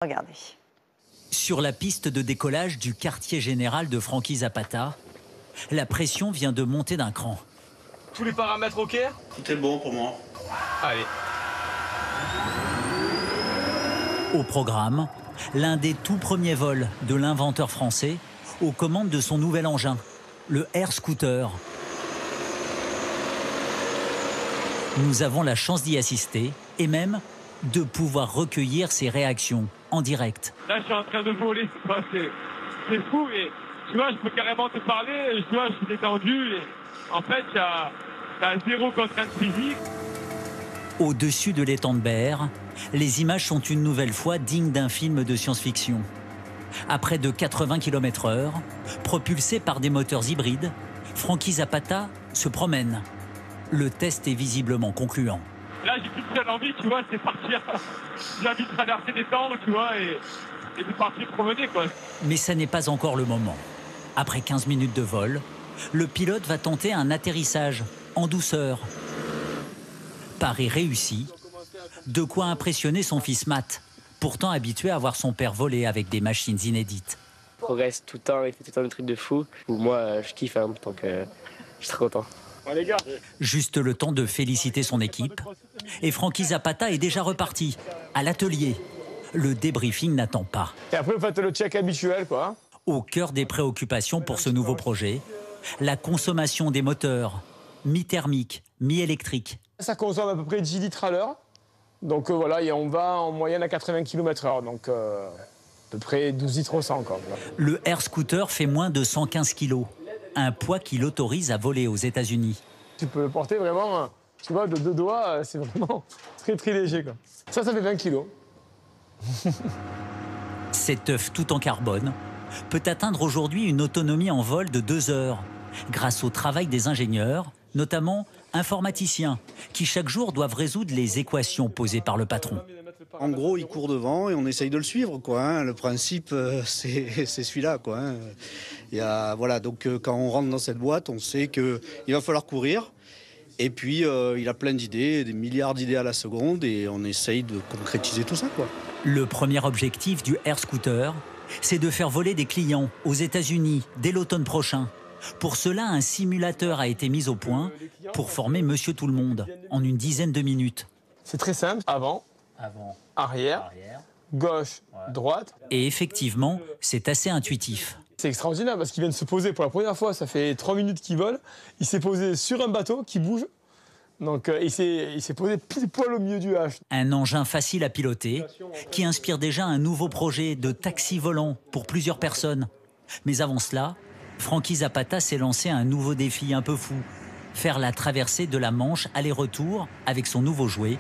Regardez. Sur la piste de décollage du quartier général de Franky Zapata, la pression vient de monter d'un cran. Tous les paramètres OK? Tout est bon pour moi. Allez. Au programme, l'un des tout premiers vols de l'inventeur français aux commandes de son nouvel engin, le Air Scooter. Nous avons la chance d'y assister et même de pouvoir recueillir ses réactions en direct. Là, je suis en train de voler. C'est fou. Et tu vois, je peux carrément te parler. Tu vois, je suis détendu. Et en fait, t'as zéro contrainte physique. Au-dessus de l'étang de Berre, les images sont une nouvelle fois dignes d'un film de science-fiction. À près de 80 km/h, propulsé par des moteurs hybrides, Franky Zapata se promène. Le test est visiblement concluant. Là, j'ai qu'une seule envie, tu vois, c'est partir. J'ai envie de traverser des temps, tu vois, et de partir promener, quoi. Mais ça n'est pas encore le moment. Après 15 minutes de vol, le pilote va tenter un atterrissage en douceur. Pari réussi, de quoi impressionner son fils Matt, pourtant habitué à voir son père voler avec des machines inédites. Il progresse tout le temps, il fait tout le temps des trucs de fou. Moi, je kiffe, hein, donc je suis très content. Les gars. Juste le temps de féliciter son équipe. Et Franky Zapata est déjà reparti, à l'atelier. Le débriefing n'attend pas. Et après, vous faites le check habituel, quoi. Au cœur des préoccupations pour ce nouveau projet, la consommation des moteurs, mi-thermiques, mi-électriques. Ça consomme à peu près 10 litres à l'heure. Donc voilà, et on va en moyenne à 80 km/h. Donc à peu près 12 litres au 100, quoi. Le Air Scooter fait moins de 115 kg. Un poids qui l'autorise à voler aux États-Unis. Tu peux le porter vraiment, tu vois, de deux doigts, c'est vraiment très très léger, quoi. Ça fait 20 kilos. Cet œuf tout en carbone peut atteindre aujourd'hui une autonomie en vol de 2 heures, grâce au travail des ingénieurs, notamment informaticiens, qui chaque jour doivent résoudre les équations posées par le patron. En gros, il court devant et on essaye de le suivre, quoi. Hein. Le principe, c'est celui-là, quoi. Hein. Voilà, donc quand on rentre dans cette boîte, on sait qu'il va falloir courir. Et puis, il a plein d'idées, des milliards d'idées à la seconde, et on essaye de concrétiser tout ça, quoi. Le premier objectif du Air Scooter, c'est de faire voler des clients aux États-Unis dès l'automne prochain. Pour cela, un simulateur a été mis au point pour former Monsieur Tout-le-Monde en une dizaine de minutes. C'est très simple. Avant, arrière, gauche, droite. Et effectivement, c'est assez intuitif. C'est extraordinaire parce qu'il vient de se poser pour la première fois. Ça fait 3 minutes qu'il vole. Il s'est posé sur un bateau qui bouge. Donc il s'est posé pile poil au milieu du H. Un engin facile à piloter qui inspire déjà un nouveau projet de taxi volant pour plusieurs personnes. Mais avant cela, Franky Zapata s'est lancé un nouveau défi un peu fou. Faire la traversée de la Manche aller-retour avec son nouveau jouet,